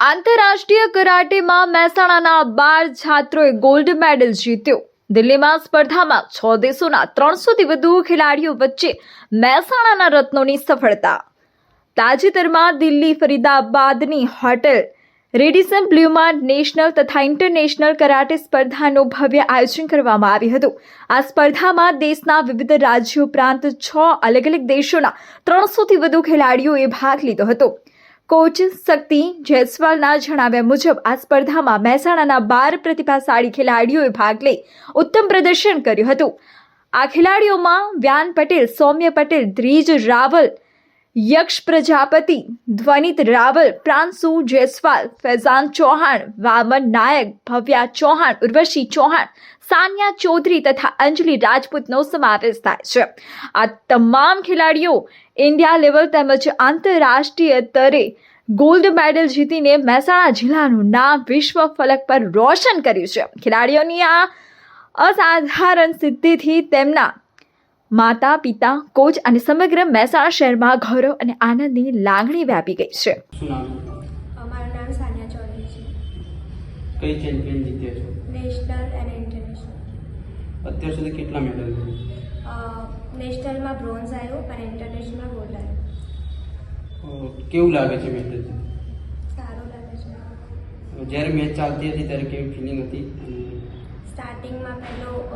આંતરરાષ્ટ્રીય કરાટેમાં મહેસાણાના 12 છાત્રોએ gold medal જીત્યો। દિલ્હીમાં સ્પર્ધામાં 6 દેશોના 300થી વધુ ખેલાડીઓ વચ્ચે મહેસાણાના રત્નોની સફળતા। તાજેતરમાં દિલ્હી ફરીદાબાદની હોટેલ રેડિસન બ્લુમાં નેશનલ તથા ઇન્ટરનેશનલ કરાટે સ્પર્ધાનું ભવ્ય આયોજન કરવામાં આવ્યું હતું। આ સ્પર્ધામાં દેશના વિવિધ રાજ્યો ઉપરાંત 6 અલગ અલગ દેશોના 300થી વધુ ખેલાડીઓએ ભાગ લીધો હતો। કોચ શક્તિ જયસ્વાલના જણાવ્યા મુજબ આ સ્પર્ધામાં મહેસાણાના 12 પ્રતિભાશાળી ખેલાડીઓએ ભાગ લઈ ઉત્તમ પ્રદર્શન કર્યું હતું। આ ખેલાડીઓમાં વ્યાન પટેલ, સૌમ્ય પટેલ, દ્વિજ રાવલ, યક્ષ પ્રજાપતિ, ધ્વનિત રાવલ, પ્રાંશુ જયસ્વાલ, ફૈઝાન ચૌહાણ, વામન નાયક, ભવ્યા ચૌહાણ, ઉર્વશી ચૌહાણ, સાનિયા ચૌધરી તથા અંજલિ રાજપૂતનો સમાવેશ થાય છે। આ તમામ ખેલાડીઓ ઇન્ડિયા લેવલ તેમજ આંતરરાષ્ટ્રીય સ્તરે ગોલ્ડ મેડલ જીતીને મહેસાણા જિલ્લાનું નામ વિશ્વ ફલક પર રોશન કર્યું છે। ખેલાડીઓની આ અસાધારણ સિદ્ધિથી તેમના માતા પિતા, કોચ અને સમગ્ર મહેસાણા શહેરમાં ગૌરવ અને આનંદની લાગણી વ્યાપી ગઈ છે। અમારું નામ સાનિયા ચૌધરી છે। કઈ ચેમ્પિયન જીત્યા છો? નેશનલ અને ઇન્ટરનેશનલ। અત્યાર સુધી કેટલા મેડલ મળ્યા? નેશનલમાં બ્રોન્ઝ આવ્યો અને ઇન્ટરનેશનલમાં ગોલ્ડ આવ્યો। કેવું લાગે છે મેચ? સારું લાગે છે। જ્યારે મેચ ચાલતી હતી ત્યારે કેવી ફિલિંગ હતી? સ્ટાર્ટિંગમાં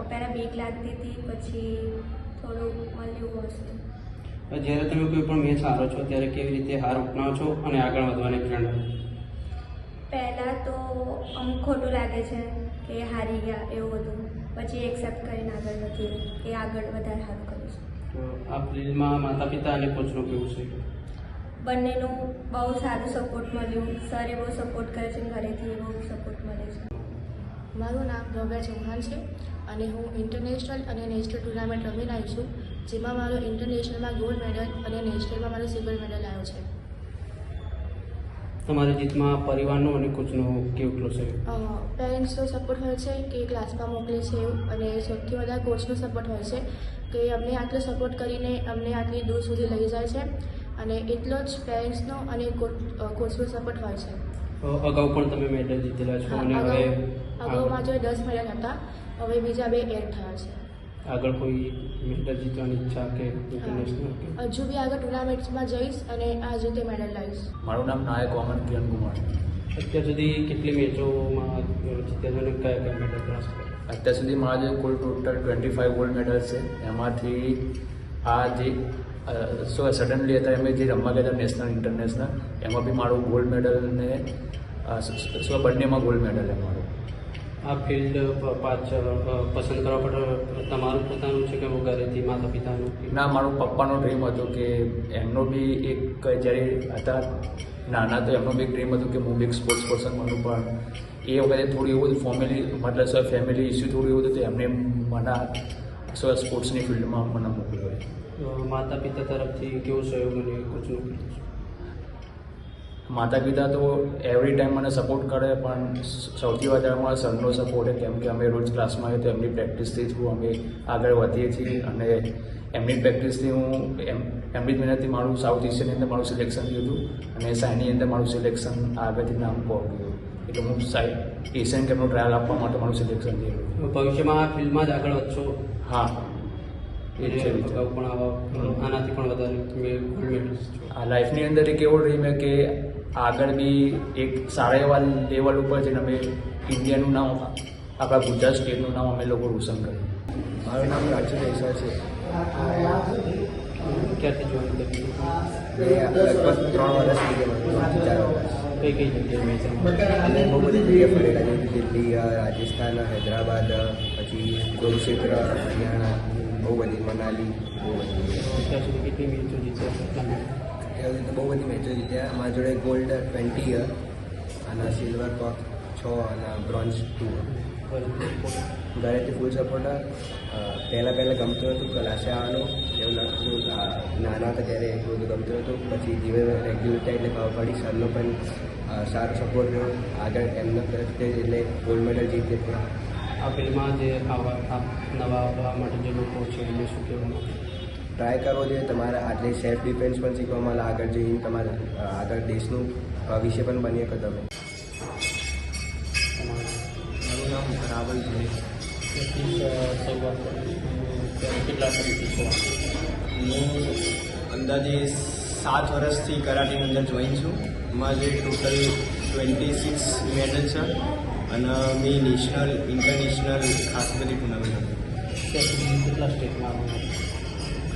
પહેલાં બીક લાગતી હતી, પછી થોડું મળ્યું હશે। જ્યારે તમે કોઈ પણ મેચ હારો છો ત્યારે કેવી રીતે હાર અપનાવો છો અને આગળ વધવાની પ્રેરણા? પહેલાં તો અમુક ખોટું લાગે છે કે હારી ગયા એવું બધું, પછી એક્સેપ્ટ કરીને આગળ વધીએ કે આગળ વધારે સારું કરીશું। તો આ ફિલ્ડમાં માતા પિતા અને કોચનું કેવું છે? બંનેનું બહુ સારું સપોર્ટ મળ્યું। સરે બહુ સપોર્ટ કરે છે, ઘરેથી બહુ સપોર્ટ મળે છે। મારું નામ ભવ્યા ચૌહાણ છે અને હું ઇન્ટરનેશનલ અને નેશનલ ટુર્નામેન્ટ રમીને આવી છું, જેમાં મારો ઇન્ટરનેશનલમાં ગોલ્ડ મેડલ અને નેશનલમાં મારો સિલ્વર મેડલ આવ્યો છે। તમારી જીતમાં પરિવારનો અને કોચનો કેટલો છે? પેરેન્ટ્સનો સપોર્ટ હોય છે કે ક્લાસમાં મોકલે છે એવું, અને સૌથી વધારે કોચનો સપોર્ટ હોય છે કે અમને આટલો સપોર્ટ કરીને અમને આટલી દૂર સુધી લઈ જાય છે, અને એટલો જ પેરેન્ટ્સનો અને કોચનો સપોર્ટ હોય છે। અગાઉ પણ તમે મેડલ જીતેલા છો અને હવે અગાઉમાં જો 10 મેડલ હતા, હવે બીજા 2 એડ થયા છે। આગળ કોઈ મેડલ જીતવાની ઈચ્છા કે ઇન્ટરનેશનલ? હજુ બી આગળ ટુર્નામેન્ટ્સમાં જઈશ અને આ રીતે મેડલ લાવીશ। મારું નામ નાયક વામન કિરણ કુમાર। અત્યાર સુધી કેટલી મેચોમાં જીત્યા છો અને કયા કયા મેડલ પ્રાપ્ત? અત્યાર સુધી મારા જે કુલ ટોટલ 25 ગોલ્ડ મેડલ્સ છે, એમાંથી આ જે સડનલી અત્યારે અમે જે રમવા ગયા હતા નેશનલ ઇન્ટરનેશનલ, એમાં બી મારું ગોલ્ડ મેડલ ને બંનેમાં ગોલ્ડ મેડલ છે મારું। આ ફિલ્ડ પાછળ પસંદ કરવા પર તમારું પોતાનું છે કે ઘરેથી માતા પિતાનું? ના, મારું પપ્પાનો ડ્રીમ હતો કે એમનો બી એક જ્યારે હતા નાના તો એમનો બી એક ડ્રીમ હતું કે હું બી એક સ્પોર્ટ્સ પર્સન બનું, પણ એ વખતે થોડું એવું ફેમિલી ઇસ્યુ થોડું એવું હતું, તો એમને મને સ્પોર્ટ્સની ફિલ્ડમાં મને મોકલ્યો। માતા પિતા તરફથી કેવો સહયોગ અને કોચનું? માતા પિતા તો એવરી ટાઈમ મને સપોર્ટ કરે, પણ સૌથી વધારે મારા સરનો સપોર્ટ છે, કેમ કે અમે રોજ ક્લાસમાં આવીએ તો એમની પ્રેક્ટિસથી થ્રુ અમે આગળ વધીએ છીએ, અને એમની પ્રેક્ટિસથી હું એમની મહેનતથી મારું સાઉથ એશિયનની અંદર મારું સિલેક્શન થયું હતું, અને સાયની અંદર મારું સિલેક્શન આગળથી નામ પહોંચ્યું, એટલે હું એશિયન ગેમનો ટ્રાયલ આપવા માટે મારું સિલેક્શન થયું। ભવિષ્યમાં આ ફિલ્ડમાં જ આગળ વધશો? હા, આનાથી પણ વધારે આ લાઈફની અંદર એક એવો ડ્રીમ છે કે આગળ બી એક સારા એવા લેવલ ઉપર જઈને અમે ઇન્ડિયાનું નામ, આપણા ગુજરાત સ્ટેટનું નામ અમે લોકો રોશન કરીએ। મારું નામ રાજુ દેસાઈ છે। ક્યાંથી જોઈન કર્યું? લગભગ 3 વર્ષ થઈ ગયા, 4 વર્ષ। કઈ કઈ જગ્યાએ મેચ? અને બહુ બધી જગ્યાએ ફરેલા, જેમ કે દિલ્હી, રાજસ્થાન, હૈદરાબાદ, પછી કુરુક્ષેત્ર, હરિયાણા, બહુ બધી, મનાલી, બહુ બધી। અત્યાર સુધી કેટલી મેચો જીત્યા? અત્યાર સુધી તો બહુ બધી મેચો જીત્યા। અમારા જોડે ગોલ્ડ 20 અને સિલ્વર કપ 6 અને બ્રોન્ઝ 2। ઘરેથી ફૂલ સપોર્ટ। પહેલાં ગમતું હતું ક્લાસે આવવાનું, એવું લાગતું નાના હતા ત્યારે એટલું બધું ગમતું હતું, પછી ધીમે રેગ્યુલર થાય એટલે ખબર પડી સરનો પણ સારો સપોર્ટ રહ્યો આગળ એમના તરફથી, એટલે ગોલ્ડ મેડલ જીતી ગયા। આ ફિલ્ડમાં જે નવા આવવા માટે જે લોકો છે એમને શું કહેવાનું? ટ્રાય કરવો જોઈએ, તમારે આટલી સેલ્ફ ડિફેન્સ પણ શીખવા મળે, આગળ જઈને તમારે આગળ દેશનું ભવિષ્ય પણ બની શકો તમે. મારું નામ રાવલ છે. ત્યાંથી શરૂઆત કરી કેટલા સમયથી છો? હું અંદાજે 7 વર્ષથી કરાટેની અંદર જોઈન છું. મારે ટોટલ 26 મેડલ છે અને મેં નેશનલ ઇન્ટરનેશનલ ખાસ બધી ટુર્નામેન્ટ હતી. ત્યાંથી કેટલા સ્ટેટમાં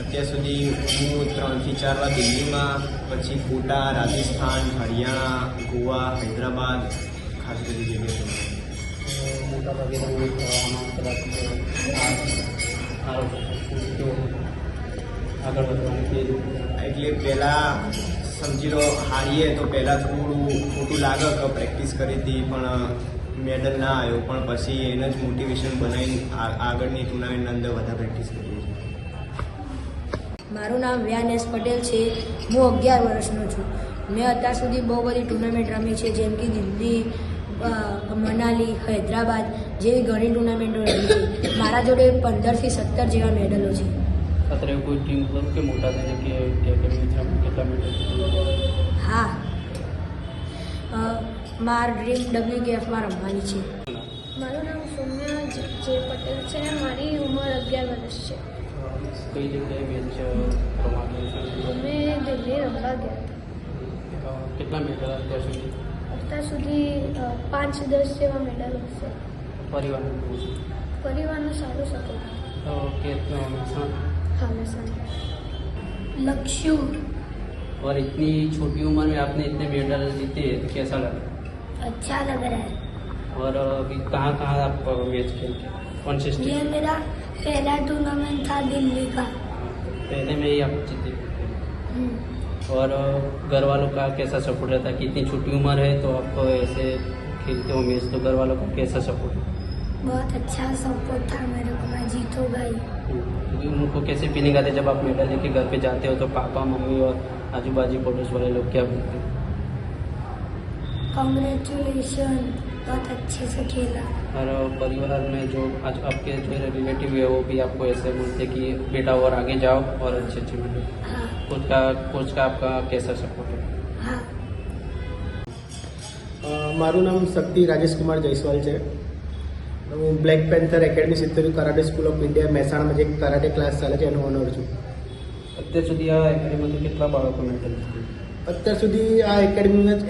અત્યાર સુધી હું 3 થી 4 વાર દિલ્હીમાં, પછી કોટા, રાજસ્થાન, હરિયાણા, ગોવા, હૈદરાબાદ ખાસ બધી જગ્યાએ. મોટાભાગે તમે આમાં કદાચ સારો છો આગળ વધવાનું કે એટલે પહેલાં સમજી લો હારીએ તો પહેલાં થોડું ખોટું લાગે કે પ્રેક્ટિસ કરી હતી પણ મેડલ ના આવ્યો, પણ પછી એને જ મોટિવેશન બનાવીને આગળની ટુર્નામેન્ટની અંદર વધારે પ્રેક્ટિસ કરીએ છીએ. મારું નામ વ્યાનેશ પટેલ છે. હું 11 વર્ષનો છું. મેં અત્યાર સુધી બહુ બધી ટુર્નામેન્ટ રમી છે, જેમ કે દિલ્હી, મનાલી, હૈદરાબાદ જેવી ઘણી ટુર્નામેન્ટો રમી છે. મારા જોડે 15 થી 17 જેવા મેડલો છે. અત્યારે કોઈ ટીમ કરું કે મોટા થઈને કે એકેડમી કેટલા મેડલ? હા, મારા ડ્રીમ WKFમાં રમવાની છે. મારું નામ સૌમ્યા જે પટેલ છે. મારી ઉંમર 11 વર્ષ છે. કઈ જગ્યાએ મેચ રમાડ્યો છે? અમે દિલ્હી રમવા ગયા હતા. કેટલા મેડલ અત્યાર સુધી? અત્યાર સુધી 5-10 જેવા મેડલ હશે. પરિવારનું કેવું છે? પરિવારનો સારો સપોર્ટ. કે हाँ मसान. લક્ષ્યું और इतनी छोटी उम्र में आपने इतने मेडल जीते तो कैसा लगा? अच्छा लग रहा है. और अभी कहाँ कहाँ आप मैच खेलते हैं? कौन से ये स्टेट? मेरा पहला टूर्नामेंट था दिल्ली का. पहले में ही आप जीते. और घर वालों का कैसा सपोर्ट रहता है कि इतनी छोटी उम्र है तो आप ऐसे खेलते हो मैच, तो घर वालों का कैसा सपोर्ट? बहुत अच्छा सपोर्ट था मेरे को. मैं जीत हो गई. उनको कैसे फीलिंग आती है जब आप मेडल लेके घर पे जाते हो तो पापा मम्मी और आजू बाजू पड़ोस वाले लोग क्या बोलते हैं? कॉन्ग्रेचुलेशन, बहुत अच्छे से खेला. और परिवार में जो आज आपके जो रिलेटिव है वो भी आपको ऐसे बोलते हैं कि बेटा और आगे जाओ और अच्छे अच्छे मिले. हाँ कोच का आपका कैसा सपोर्ट है? हाँ. મારું નામ શક્તિ રાજેશકુમાર જયસ્વાલ છે. હું બ્લેક પેન્થર એકેડમી સિત્તેર કરાટે સ્કૂલ ઓફ ઇન્ડિયા મહેસાણામાં જે કરાટે ક્લાસ ચાલે છે એનો ઓનર છું. અત્યાર સુધી આ એકેડેમીમાંથી કેટલા બાળકો મેડલ જીત્યું? અત્યાર સુધી આ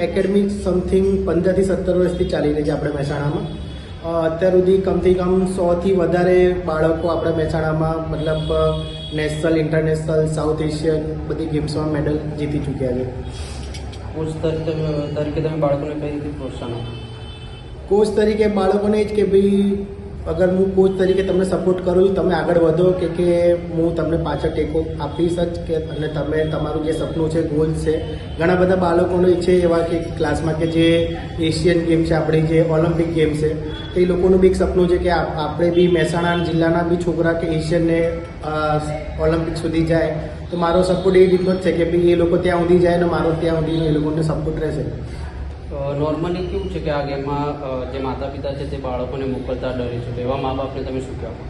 એકેડમી સમથિંગ 15 થી 17 વર્ષથી ચાલી રહી છે આપણે મહેસાણામાં. અત્યાર સુધી કમથી કમ 100થી વધારે બાળકો આપણે મહેસાણામાં મતલબ નેશનલ, ઇન્ટરનેશનલ, સાઉથ એશિયન બધી ગેમ્સમાં મેડલ જીતી ચૂક્યા છે. કોચ તરીકે તમે બાળકોને કઈ રીતે પ્રોત્સાહન આપો? કોચ તરીકે બાળકોને જ કે ભાઈ અગર હું કોચ તરીકે તમને સપોર્ટ કરું છું, તમે આગળ વધો કે હું તમને પાછળ ટેકો આપીશ જ કે અને તમે તમારું જે સપનું છે, ગોલ છે. ઘણા બધા બાળકોને છે એવા કે ક્લાસમાં કે જે એશિયન ગેમ છે, આપણી જે ઓલિમ્પિક ગેમ છે, તો એ લોકોનું બી એક સપનું છે કે આપણે બી મહેસાણા જિલ્લાના બી છોકરા કે એશિયનને ઓલિમ્પિક સુધી જાય. તો મારો સપોર્ટ એ રીતનો જ છે કે ભાઈ એ લોકો ત્યાં સુધી જાય ને મારો ત્યાં સુધીનો એ લોકોને સપોર્ટ રહેશે. નોર્મલી કેવું છે કે આ ગેમમાં જે માતા પિતા છે તે બાળકોને મોકલતા ડરે છે, તો એવા મા બાપને તમે શું કહેવા?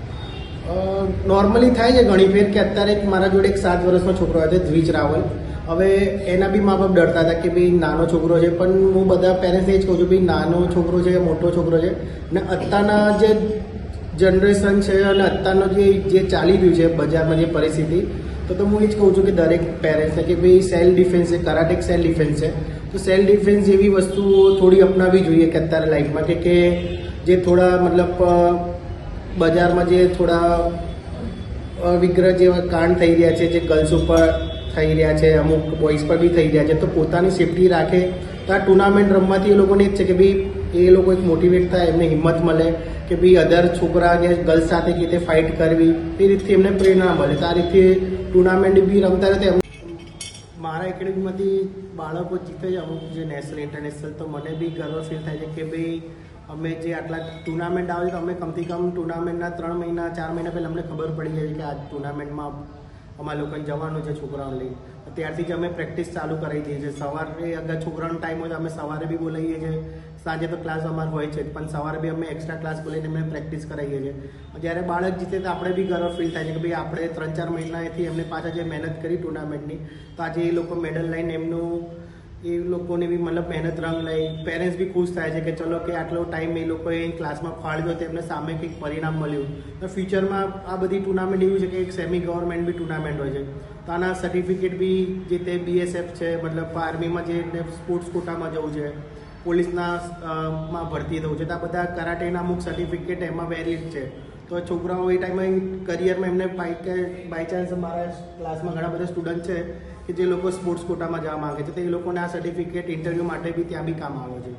નોર્મલી થાય છે ઘણી ફેર કે અત્યારે મારા જોડે એક 7 વર્ષનો છોકરો હતો દ્વિજ રાવલ. હવે એના બી મા બાપ ડરતા હતા કે ભાઈ નાનો છોકરો છે, પણ હું બધા પેરેન્ટ્સને એ જ કહું છું ભાઈ નાનો છોકરો છે કે મોટો છોકરો છે ને અત્યારના જે જનરેશન છે અને અત્યારનો જે ચાલી રહ્યું છે બજારમાં જે પરિસ્થિતિ, તો હું એ જ કહું છું કે દરેક પેરેન્ટ્સને કે ભાઈ સેલ્ફ ડિફેન્સ છે, કરાટે સેલ્ફ ડિફેન્સ છે. તો સેલ્ફ ડિફેન્સ જેવી વસ્તુઓ થોડી અપનાવવી જોઈએ કે અત્યારે લાઈફમાં કે જે થોડા મતલબ બજારમાં જે થોડા વિગ્રહ જેવા કાંડ થઈ રહ્યા છે, જે ગર્લ્સ ઉપર થઈ રહ્યા છે, અમુક બોಯ್સ પર બી થઈ રહ્યા છે, તો પોતાની સેફટી રાખે. તો આ ટુર્નામેન્ટ રમવાથી એ લોકોને જ છે કે ભાઈ એ લોકો એક મોટિવેટ થાય, એમને હિંમત મળે કે ભાઈ અધર છોકરા કે ગર્લ્સ સાથે કેવી રીતે ફાઇટ કરવી, એ રીતથી એમને પ્રેરણા મળે. તો આ રીતે ટુર્નામેન્ટ બી રમતા રહે. મારા એકેડમીમાંથી બાળકો જીતે છે અમુક જે નેશનલ, ઇન્ટરનેશનલ, તો મને બી ગર્વ ફીલ થાય છે કે ભાઈ અમે જે આટલા ટુર્નામેન્ટ આવે છે તો અમે કમથી કમ ટુર્નામેન્ટના 3 મહિના 4 મહિના પહેલાં અમને ખબર પડી જાય છે કે આ ટુર્નામેન્ટમાં અમારા લોકોને જવાનું છે છોકરાઓને લઈ. ત્યારથી જ અમે પ્રેક્ટિસ ચાલુ કરાવી દઈએ છીએ. સવારે અગર છોકરાનો ટાઈમ હોય તો અમે સવારે બી બોલાવીએ છીએ, સાંજે તો ક્લાસ અમારો હોય છે, પણ સવારે બી અમે એક્સ્ટ્રા ક્લાસ બોલાવીને એમને પ્રેક્ટિસ કરાવીએ છીએ. જ્યારે બાળક જીતે તો આપણે બી ગર્વ ફીલ થાય છે કે ભાઈ આપણે 3-4 મહિનાથી એમને પાછા જે મહેનત કરી ટુર્નામેન્ટની, તો આજે એ લોકો મેડલ લઈને એમનું એ લોકોને બી મતલબ મહેનત રંગ લઈ પેરેન્ટ્સ બી ખુશ થાય છે કે ચલો કે આટલો ટાઈમ એ લોકોએ ક્લાસમાં ફાળવ્યો તેમને સામે કંઈક પરિણામ મળ્યું તો ફ્યુચરમાં આ બધી ટુર્નામેન્ટ એવી છે કે એક સેમી ગવર્મેન્ટ બી ટુર્નામેન્ટ હોય છે તો આના સર્ટિફિકેટ બી જે તે BSF છે મતલબ આર્મીમાં જે સ્પોર્ટ્સ કોટામાં જવું છે પોલીસના માં ભરતી થવું છે તો આ બધા કરાટેના અમુક સર્ટિફિકેટ એમાં વેલિડ છે તો છોકરાઓ એ ટાઈમે કરિયરમાં એમને બાય ચાન્સ મારા ક્લાસમાં ઘણા બધા સ્ટુડન્ટ છે કે જે લોકો સ્પોર્ટ્સ કોટામાં જવા માગે છે તો એ લોકોને આ સર્ટિફિકેટ ઇન્ટરવ્યૂ માટે બી ત્યાં બી કામ આવે છે.